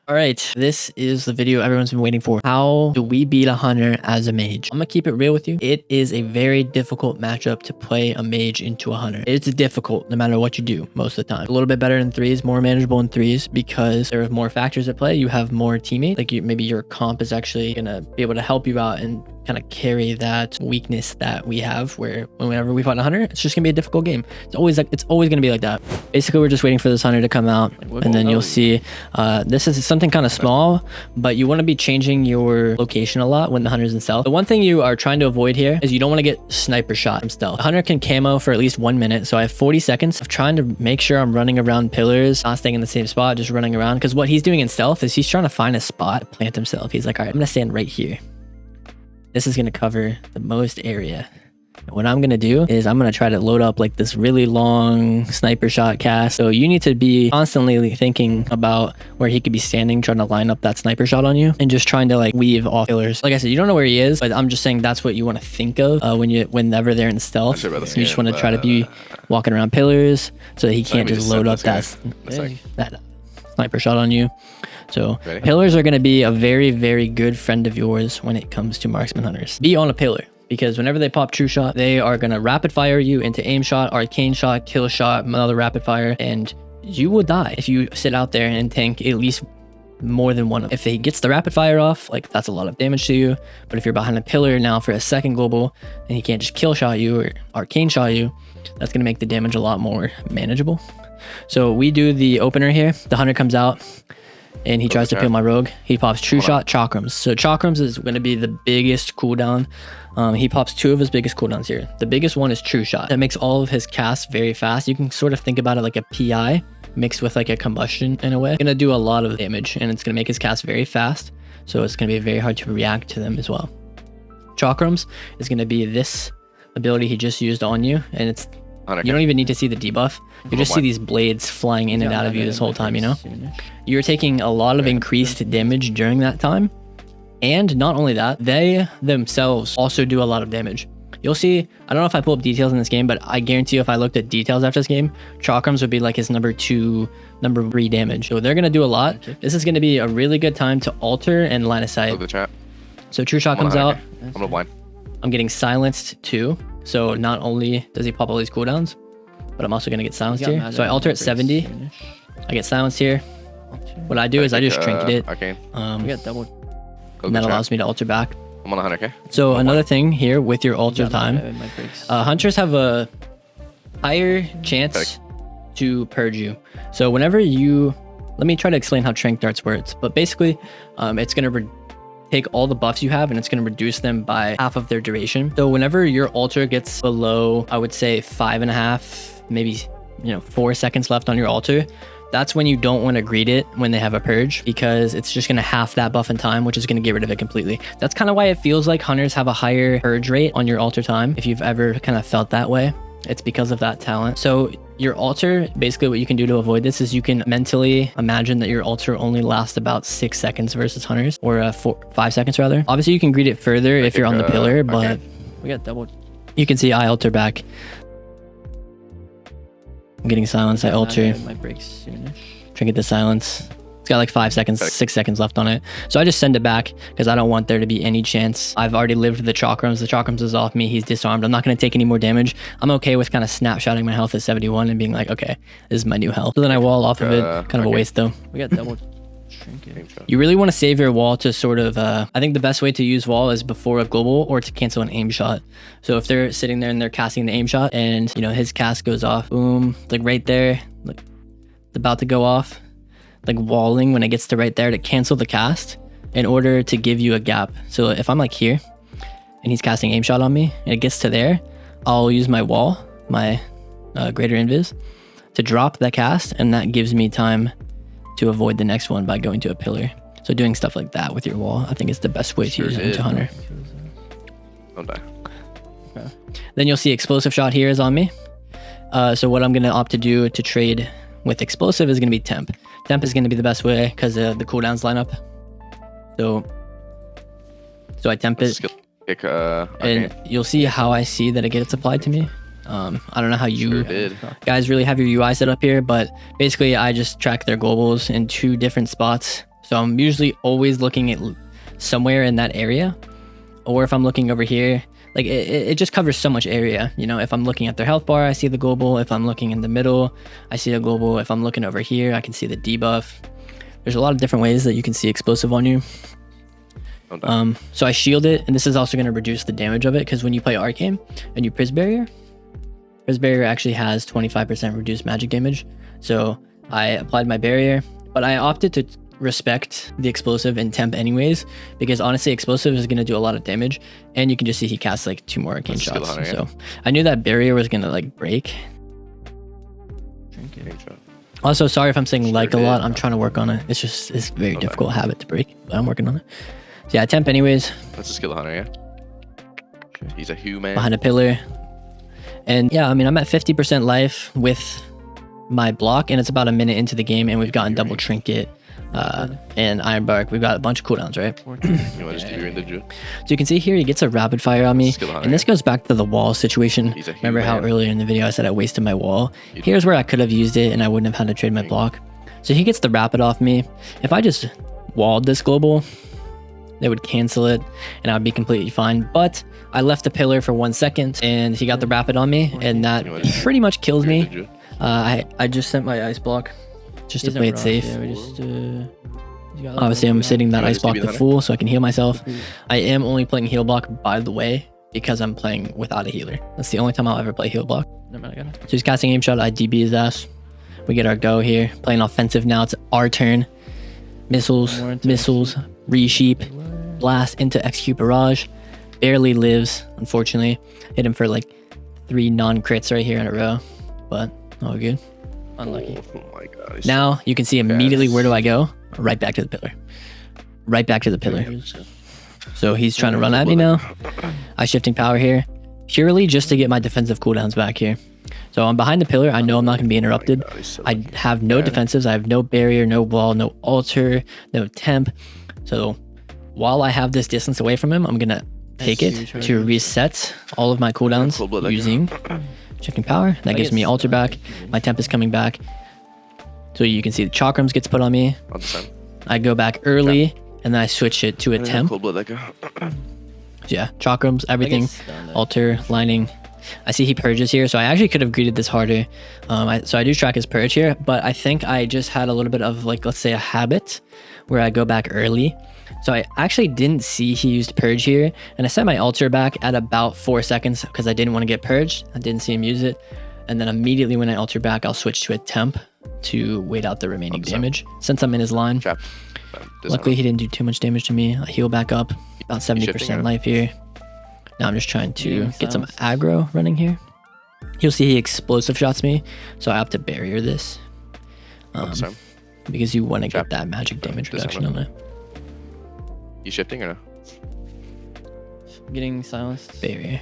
All right, this is the video everyone's been waiting for. How do we beat a hunter as a mage? I'm gonna keep it real with you. It is a very difficult matchup to play a mage into a hunter. It's difficult no matter what you do most of the time. A little bit better in threes, more manageable in threes because there are more factors at play. You have more teammates. Like maybe your comp is actually gonna be able to help you out and kind of carry that weakness that we have where whenever we fight a hunter, it's just gonna be a difficult game. It's always gonna be like that. Basically, we're just waiting for this hunter to come out and then you'll see this is something kind of small, but you want to be changing your location a lot when the hunter's in stealth. The one thing you are trying to avoid here is you don't want to get sniper shot from stealth. The hunter can camo for at least 1 minute, so I have 40 seconds of trying to make sure I'm running around pillars, not staying in the same spot, just running around, because what he's doing in stealth is he's trying to find a spot to plant himself. He's like, all right, I'm gonna stand right here. This is gonna cover the most area. What I'm gonna do is I'm gonna try to load up like this really long sniper shot cast. So you need to be constantly thinking about where he could be standing, trying to line up that sniper shot on you and just trying to like weave off pillars. Like I said, you don't know where he is, but I'm just saying that's what you want to think of whenever they're in stealth. You just want to try to be walking around pillars so that he can't just load up that sniper shot on you. So pillars are going to be a very, very good friend of yours when it comes to marksman hunters. Be on a pillar, because whenever they pop true shot, they are going to rapid fire you into aim shot, arcane shot, kill shot, another rapid fire, and you will die if you sit out there and tank at least more than one of them. If he gets the rapid fire off, like that's a lot of damage to you. But if you're behind a pillar now for a second global and he can't just kill shot you or arcane shot you, that's going to make the damage a lot more manageable. So we do the opener here. The hunter comes out and he tries to peel my rogue. He pops true shot, chakrams. So chakrams is going to be the biggest cooldown. He pops 2 of his biggest cooldowns here. The biggest one is true shot. That makes all of his casts very fast. You can sort of think about it like a PI mixed with like a combustion in a way. It's going to do a lot of damage and it's going to make his cast very fast. So it's going to be very hard to react to them as well. Chakrams is going to be this ability he just used on you, and it's you don't even need to see the debuff. You just see these blades flying in and out of you this whole time, you know? You're taking a lot of increased damage during that time. And not only that, they themselves also do a lot of damage. You'll see, I don't know if I pull up details in this game, but I guarantee you if I looked at details after this game, chakrams would be like his number 2, number 3 damage. So they're going to do a lot. This is going to be a really good time to alter and line of sight. So true shot comes out. I'm blind. I'm getting silenced too. So not only does he pop all these cooldowns, but I'm also going to get silenced here. So I alter at 70. I get silenced here. What I do is I just trinket it. And that allows me to alter back. I'm on 100, okay? So another thing here with your alter time, hunters have a higher chance to purge you. So whenever you, let me try to explain how trank darts works, but basically it's going to take all the buffs you have and it's going to reduce them by half of their duration. So whenever your alter gets below, I would say 5.5, maybe 4 seconds left on your alter, that's when you don't want to greet it when they have a purge, because it's just going to half that buff in time, which is going to get rid of it completely. That's kind of why it feels like hunters have a higher purge rate on your alter time. If you've ever kind of felt that way, it's because of that talent. So your alter, basically what you can do to avoid this is you can mentally imagine that your alter only lasts about 6 seconds versus hunters, or 5 seconds rather. Obviously you can greet it further if you're on the pillar, but we got double. You can see I alter back. I'm getting silence. I alter. My breaks soonish. Trinket the silence. It's got like 5 seconds, 6 seconds left on it. So I just send it back because I don't want there to be any chance. I've already lived the chakrams. The chakrams is off me. He's disarmed. I'm not going to take any more damage. I'm okay with kind of snapshotting my health at 71 and being like, okay, this is my new health. So then I wall off of it. Kind of a waste though. We got double. You really want to save your wall to sort of, I think the best way to use wall is before a global or to cancel an aim shot. So if they're sitting there and they're casting the aim shot and, his cast goes off, boom, like right there, like it's about to go off, like walling when it gets to right there to cancel the cast in order to give you a gap. So if I'm like here and he's casting aim shot on me and it gets to there, I'll use my wall, my greater invis, to drop the cast, and that gives me time to avoid the next one by going to a pillar. So doing stuff like that with your wall, I think is the best way to use it into hunter. Don't die. Okay. Then you'll see explosive shot here is on me. So what I'm going to opt to do to trade with explosive is going to be temp. Temp is going to be the best way because the cooldowns line up. So I temp it. And you'll see how I see that it gets applied to me. I don't know how you guys really have your UI set up here, but basically I just track their globals in 2 different spots. So I'm usually always looking at somewhere in that area. Or if I'm looking over here, like it just covers so much area. You know, if I'm looking at their health bar, I see the global. If I'm looking in the middle, I see a global. If I'm looking over here, I can see the debuff. There's a lot of different ways that you can see explosive on you. So I shield it, and this is also going to reduce the damage of it, because when you play Arcane and you Priz Barrier actually has 25% reduced magic damage. So I applied my barrier, but I opted to respect the explosive and temp anyways, because honestly explosive is going to do a lot of damage, and you can just see he casts like 2 more arcane shots. So I knew that barrier was going to like break. Also, sorry if I'm saying like a lot. I'm trying to work on it. It's a very difficult habit to break, but I'm working on it. So yeah, temp anyways. That's a skill hunter, yeah. He's a human behind a pillar. And yeah, I mean, I'm at 50% life with my block, and it's about a minute into the game, and we've gotten double trinket and iron bark. We've got a bunch of cooldowns, right? You want to just do your ninja? So you can see here, he gets a rapid fire on me, and this goes back to the wall situation. Remember how earlier in the video I said I wasted my wall? Here's where I could have used it, and I wouldn't have had to trade my block. So he gets the rapid off me. If I just walled this global, they would cancel it, and I would be completely fine. But I left the pillar for 1 second, and he got the rapid on me, and that pretty much kills me. I just sent my ice block just to play it safe. Obviously, I'm setting that ice block to full so I can heal myself. I am only playing heal block, by the way, because I'm playing without a healer. That's the only time I'll ever play heal block. So he's casting aim shot. I DB his ass. We get our go here. Playing offensive now. It's our turn. Missiles, resheep, blast into execute barrage. Barely lives, unfortunately. Hit him for like 3 non-crits right here in a row, but all good. Unlucky. Oh my gosh. Now you can see immediately where do I go? Right back to the pillar. Right back to the pillar. So he's trying to run at me now. I shifting power here, purely just to get my defensive cooldowns back here. So I'm behind the pillar. I know I'm not going to be interrupted. I have no defensives. I have no barrier, no wall, no altar, no temp. So while I have this distance away from him, I'm going to take it to reset all of my cooldowns using shifting power. That gives me altar back. My temp is coming back. So you can see the chakrams gets put on me. I go back early, and then I switch it to a temp. Yeah, chakrams, everything, altar, lining. I see he purges here, so I actually could have greeted this harder. So I do track his purge here, but I think I just had a little bit of like, let's say a habit where I go back early. So I actually didn't see he used purge here, and I set my altar back at about 4 seconds because I didn't want to get purged. I didn't see him use it, and then immediately when I altar back, I'll switch to a temp to wait out the remaining damage since I'm in his line. Luckily, he didn't do too much damage to me. I heal back up, about 70% life here. Now I'm just trying to get some aggro running here. You'll see he explosive shots me, so I have to barrier this because you want to get that magic damage reduction on it. You shifting or no? Getting silenced. Barrier.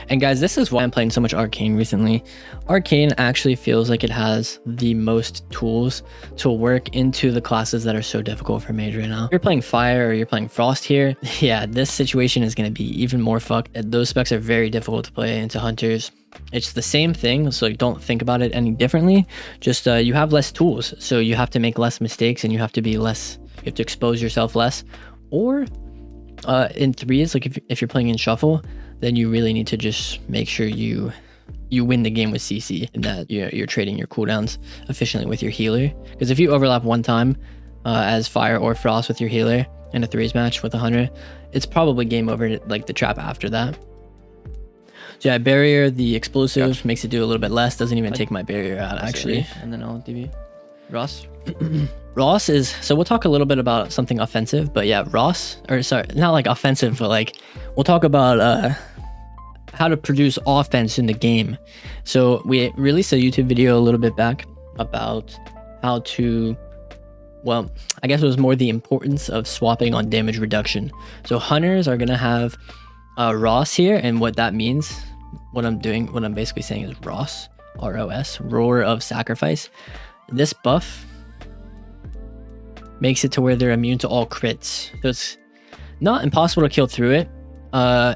And guys, this is why I'm playing so much Arcane recently. Arcane actually feels like it has the most tools to work into the classes that are so difficult for Mage right now. If you're playing Fire or you're playing Frost here, yeah, this situation is going to be even more fucked. Those specs are very difficult to play into Hunters. It's the same thing, so don't think about it any differently. Just you have less tools, so you have to make less mistakes, and you have to be less, you have to expose yourself less. Or in threes, like if you're playing in shuffle, then you really need to just make sure you win the game with CC, and that you're trading your cooldowns efficiently with your healer. Because if you overlap one time as Fire or Frost with your healer in a threes match with 100, it's probably game over, like the trap after that. So yeah, barrier, the explosive makes it do a little bit less. Doesn't even take my barrier out actually. And then I'll DB. Ross. Ross is, so we'll talk a little bit about something offensive, but yeah, Ross, or sorry, not like offensive, but like we'll talk about how to produce offense in the game. So we released a YouTube video a little bit back about how to, well, I guess it was more the importance of swapping on damage reduction. So hunters are gonna have Ross here, and what that means, what I'm basically saying is Ross, ROS, Roar of Sacrifice. This buff makes it to where they're immune to all crits. So it's not impossible to kill through it.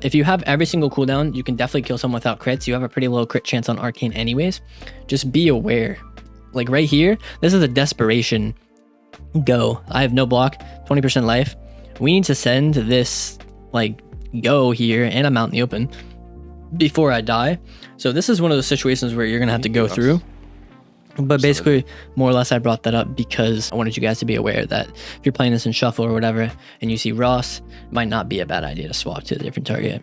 If you have every single cooldown, you can definitely kill someone without crits. You have a pretty low crit chance on Arcane anyways. Just be aware. Like right here, this is a desperation go. I have no block, 20% life. We need to send this like go here and I'm out in the open before I die. So this is one of those situations where you're gonna have to go through. But basically, more or less, I brought that up because I wanted you guys to be aware that if you're playing this in shuffle or whatever, and you see Ross, it might not be a bad idea to swap to a different target,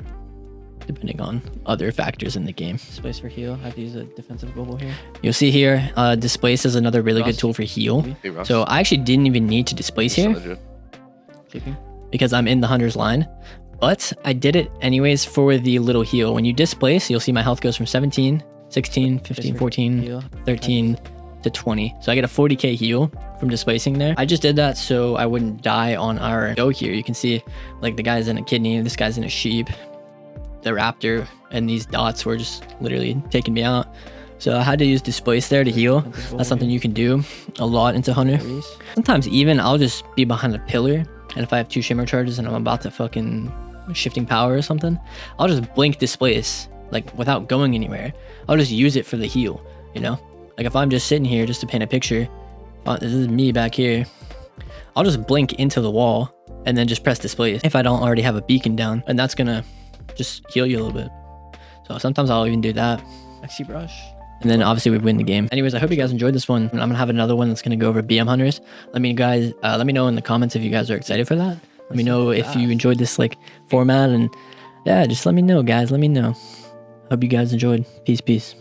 depending on other factors in the game. Displace for heal. I have to use a defensive global here. You'll see here, displace is another really good tool for heal. Hey, Ross. So I actually didn't even need to displace here because I'm in the hunter's line. But I did it anyways for the little heal. When you displace, you'll see my health goes from 17, 16, 15, 14, 13 to 20. So I get a 40k heal from displacing there. I just did that so I wouldn't die on our go here. You can see like the guy's in a kidney, this guy's in a sheep, the raptor, and these dots were just literally taking me out. So I had to use displace there to heal. That's something you can do a lot into hunter. Sometimes even I'll just be behind a pillar, and if I have 2 shimmer charges and I'm about to fucking shifting power or something, I'll just blink displace like without going anywhere. I'll just use it for the heal, you know? Like if I'm just sitting here just to paint a picture, this is me back here, I'll just blink into the wall and then just press displace if I don't already have a beacon down, and that's gonna just heal you a little bit. So sometimes I'll even do that. XC brush. And then obviously we win the game. Anyways, I hope you guys enjoyed this one. I'm gonna have another one that's gonna go over BM hunters. Let me know in the comments if you guys are excited for that. Let me know if you enjoyed this like format, and yeah, just let me know, guys. Let me know. Hope you guys enjoyed. Peace.